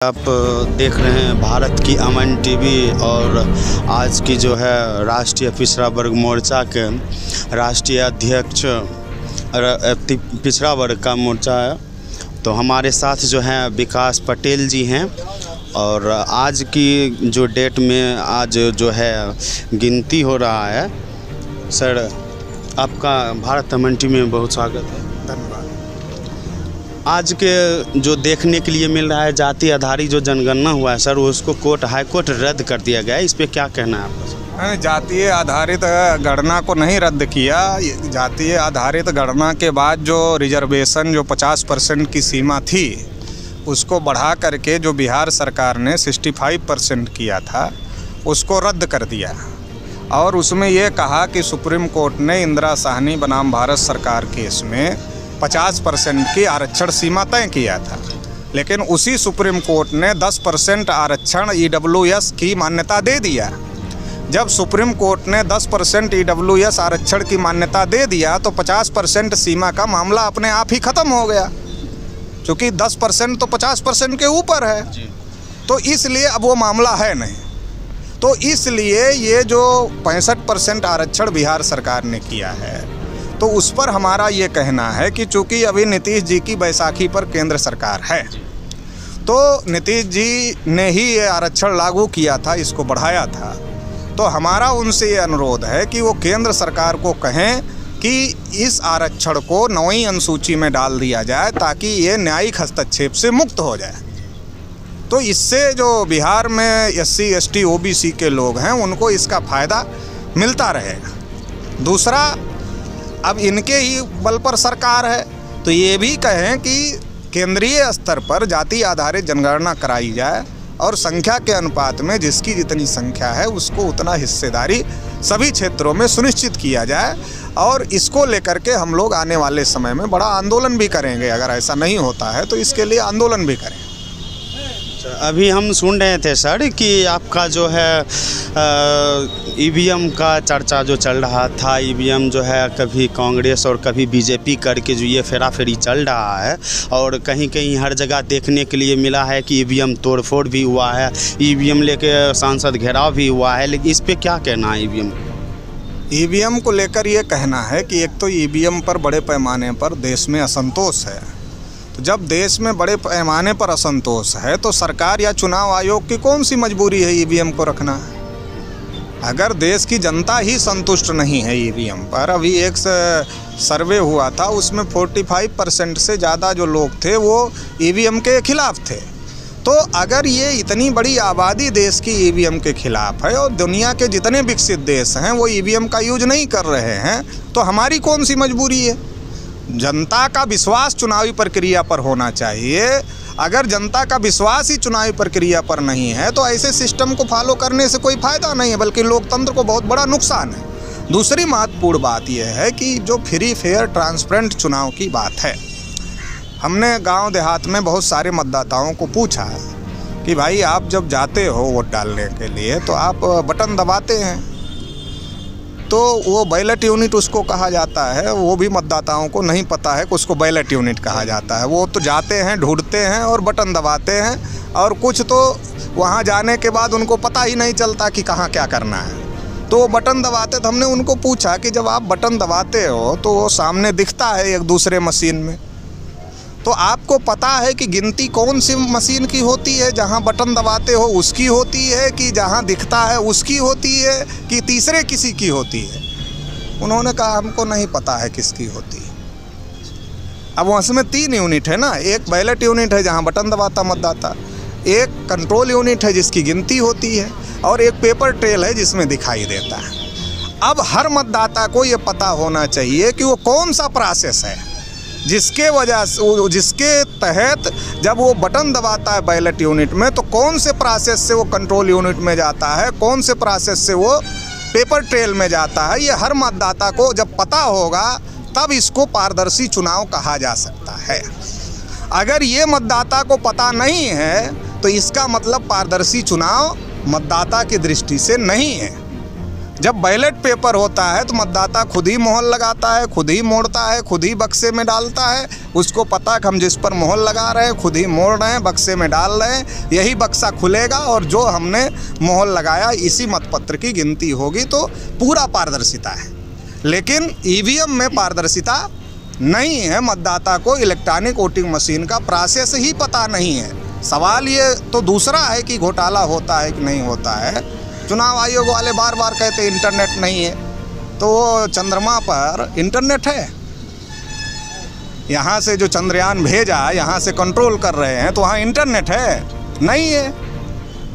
आप देख रहे हैं भारत की अमन टीवी और आज की जो है राष्ट्रीय पिछड़ा वर्ग मोर्चा के राष्ट्रीय अध्यक्ष पिछड़ा वर्ग का मोर्चा है। तो हमारे साथ जो है विकास पटेल जी हैं और आज की जो डेट में आज जो है गिनती हो रहा है। सर, आपका भारत अमन टीवी में बहुत स्वागत है। धन्यवाद। आज के जो देखने के लिए मिल रहा है जाति आधारित जो जनगणना हुआ है सर, उसको हाई कोर्ट रद्द कर दिया गया है, इस पे क्या कहना है आपका? जातीय आधारित गणना को नहीं रद्द किया। जातीय आधारित गणना के बाद जो रिजर्वेशन जो 50% की सीमा थी उसको बढ़ा करके जो बिहार सरकार ने 65% किया था उसको रद्द कर दिया और उसमें ये कहा कि सुप्रीम कोर्ट ने इंदिरा साहनी बनाम भारत सरकार केस में 50% की आरक्षण सीमा तय किया था, लेकिन उसी सुप्रीम कोर्ट ने 10% आरक्षण EWS की मान्यता दे दिया। जब सुप्रीम कोर्ट ने 10% EWS आरक्षण की मान्यता दे दिया तो 50% सीमा का मामला अपने आप ही ख़त्म हो गया, क्योंकि 10% तो 50% के ऊपर है, तो इसलिए अब वो मामला है नहीं। तो इसलिए ये जो 65% आरक्षण बिहार सरकार ने किया है तो उस पर हमारा ये कहना है कि चूँकि अभी नीतीश जी की बैसाखी पर केंद्र सरकार है तो नीतीश जी ने ही ये आरक्षण लागू किया था, इसको बढ़ाया था। तो हमारा उनसे ये अनुरोध है कि वो केंद्र सरकार को कहें कि इस आरक्षण को 9वीं अनुसूची में डाल दिया जाए ताकि ये न्यायिक हस्तक्षेप से मुक्त हो जाए। तो इससे जो बिहार में SC ST OBC के लोग हैं उनको इसका फ़ायदा मिलता रहेगा। दूसरा, अब इनके ही बल पर सरकार है तो ये भी कहें कि केंद्रीय स्तर पर जाति आधारित जनगणना कराई जाए और संख्या के अनुपात में जिसकी जितनी संख्या है उसको उतना हिस्सेदारी सभी क्षेत्रों में सुनिश्चित किया जाए। और इसको लेकर के हम लोग आने वाले समय में बड़ा आंदोलन भी करेंगे। अगर ऐसा नहीं होता है तो इसके लिए आंदोलन भी करें। अभी हम सुन रहे थे सर कि आपका जो है EVM का चर्चा जो चल रहा था, EVM जो है कभी कांग्रेस और कभी BJP करके जो ये फेराफेरी चल रहा है और कहीं कहीं हर जगह देखने के लिए मिला है कि EVM तोड़फोड़ भी हुआ है, EVM लेके सांसद घेराव भी हुआ है, लेकिन इस पे क्या कहना है? EVM को लेकर ये कहना है कि एक तो EVM पर बड़े पैमाने पर देश में असंतोष है। तो जब देश में बड़े पैमाने पर असंतोष है तो सरकार या चुनाव आयोग की कौन सी मजबूरी है EVM को रखना है? अगर देश की जनता ही संतुष्ट नहीं है EVM पर, अभी एक सर्वे हुआ था उसमें 45% से ज़्यादा जो लोग थे वो EVM के खिलाफ थे। तो अगर ये इतनी बड़ी आबादी देश की EVM के खिलाफ है और दुनिया के जितने विकसित देश हैं वो EVM का यूज नहीं कर रहे हैं तो हमारी कौन सी मजबूरी है? जनता का विश्वास चुनावी प्रक्रिया पर होना चाहिए। अगर जनता का विश्वास ही चुनावी प्रक्रिया पर नहीं है तो ऐसे सिस्टम को फॉलो करने से कोई फ़ायदा नहीं है, बल्कि लोकतंत्र को बहुत बड़ा नुकसान है। दूसरी महत्वपूर्ण बात यह है कि जो फ्री फेयर ट्रांसपेरेंट चुनाव की बात है, हमने गांव देहात में बहुत सारे मतदाताओं को पूछा कि भाई आप जब जाते हो वोट डालने के लिए तो आप बटन दबाते हैं, तो वो बैलेट यूनिट उसको कहा जाता है। वो भी मतदाताओं को नहीं पता है कि उसको बैलेट यूनिट कहा जाता है। वो तो जाते हैं, ढूंढते हैं और बटन दबाते हैं, और कुछ तो वहाँ जाने के बाद उनको पता ही नहीं चलता कि कहाँ क्या करना है। तो वो बटन दबाते, तो हमने उनको पूछा कि जब आप बटन दबाते हो तो वो सामने दिखता है एक दूसरे मशीन में, तो आपको पता है कि गिनती कौन सी मशीन की होती है? जहां बटन दबाते हो उसकी होती है कि जहां दिखता है उसकी होती है कि तीसरे किसी की होती है? उन्होंने कहा हमको नहीं पता है किसकी होती है। अब उसमें 3 यूनिट है ना, एक बैलेट यूनिट है जहां बटन दबाता मतदाता, एक कंट्रोल यूनिट है जिसकी गिनती होती है, और एक पेपर ट्रेल है जिसमें दिखाई देता है। अब हर मतदाता को ये पता होना चाहिए कि वो कौन सा प्रोसेस है जिसके वजह से, जिसके तहत जब वो बटन दबाता है बैलेट यूनिट में तो कौन से प्रोसेस से वो कंट्रोल यूनिट में जाता है, कौन से प्रोसेस से वो पेपर ट्रेल में जाता है। ये हर मतदाता को जब पता होगा तब इसको पारदर्शी चुनाव कहा जा सकता है। अगर ये मतदाता को पता नहीं है तो इसका मतलब पारदर्शी चुनाव मतदाता की दृष्टि से नहीं है। जब बैलेट पेपर होता है तो मतदाता खुद ही मोहर लगाता है, खुद ही मोड़ता है, खुद ही बक्से में डालता है। उसको पता है कि हम जिस पर मोहर लगा रहे हैं खुद ही मोड़ रहे हैं, बक्से में डाल रहे हैं, यही बक्सा खुलेगा और जो हमने मोहर लगाया इसी मतपत्र की गिनती होगी। तो पूरा पारदर्शिता है। लेकिन ईवीएम में पारदर्शिता नहीं है। मतदाता को इलेक्ट्रॉनिक वोटिंग मशीन का प्रोसेस ही पता नहीं है। सवाल ये तो दूसरा है कि घोटाला होता है कि नहीं होता है। चुनाव आयोग वाले बार बार कहते इंटरनेट नहीं है, तो वो चंद्रमा पर इंटरनेट है। यहाँ से जो चंद्रयान भेजा यहाँ से कंट्रोल कर रहे हैं तो वहाँ इंटरनेट है? नहीं है।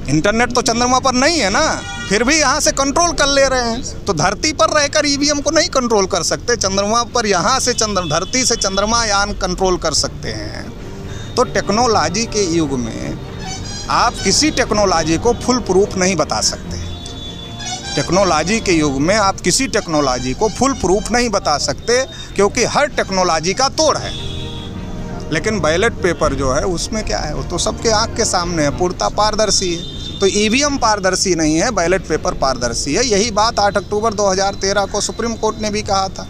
इंटरनेट तो चंद्रमा पर नहीं है ना, फिर भी यहाँ से कंट्रोल कर ले रहे हैं। तो धरती पर रहकर ईवीएम को नहीं कंट्रोल कर सकते, चंद्रमा पर यहाँ से धरती से चंद्रमा यान कंट्रोल कर सकते हैं। तो टेक्नोलॉजी के युग में आप किसी टेक्नोलॉजी को फुल प्रूफ नहीं बता सकते। टेक्नोलॉजी के युग में आप किसी टेक्नोलॉजी को फुल प्रूफ नहीं बता सकते, क्योंकि हर टेक्नोलॉजी का तोड़ है। लेकिन बैलेट पेपर जो है उसमें क्या है, वो तो सबके आंख के सामने है, पूर्णतः पारदर्शी है। तो ईवीएम पारदर्शी नहीं है, बैलेट पेपर पारदर्शी है। यही बात 8 अक्टूबर 2013 को सुप्रीम कोर्ट ने भी कहा था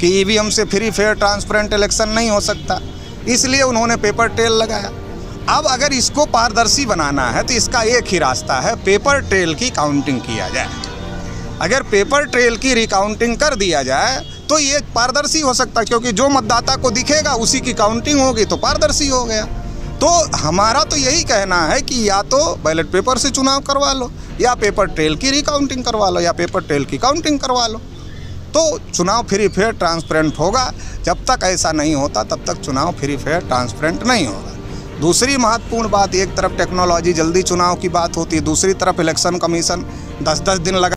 कि ईवीएम से फ्री फेयर ट्रांसपेरेंट इलेक्शन नहीं हो सकता, इसलिए उन्होंने पेपर ट्रेल लगाया। अब अगर इसको पारदर्शी बनाना है तो इसका एक ही रास्ता है, पेपर ट्रेल की काउंटिंग किया जाए। अगर पेपर ट्रेल की रिकाउंटिंग कर दिया जाए तो ये पारदर्शी हो सकता है, क्योंकि जो मतदाता को दिखेगा उसी की काउंटिंग होगी तो पारदर्शी हो गया। तो हमारा तो यही कहना है कि या तो बैलेट पेपर से चुनाव करवा लो, या पेपर ट्रेल की रिकाउंटिंग करवा लो, या पेपर ट्रेल की काउंटिंग करवा लो, तो चुनाव फ्री फेयर ट्रांसपेरेंट होगा। जब तक ऐसा नहीं होता तब तक चुनाव फ्री फेयर ट्रांसपेरेंट नहीं होगा। दूसरी महत्वपूर्ण बात, एक तरफ टेक्नोलॉजी जल्दी चुनाव की बात होती है, दूसरी तरफ इलेक्शन कमीशन 10-10 दिन लगा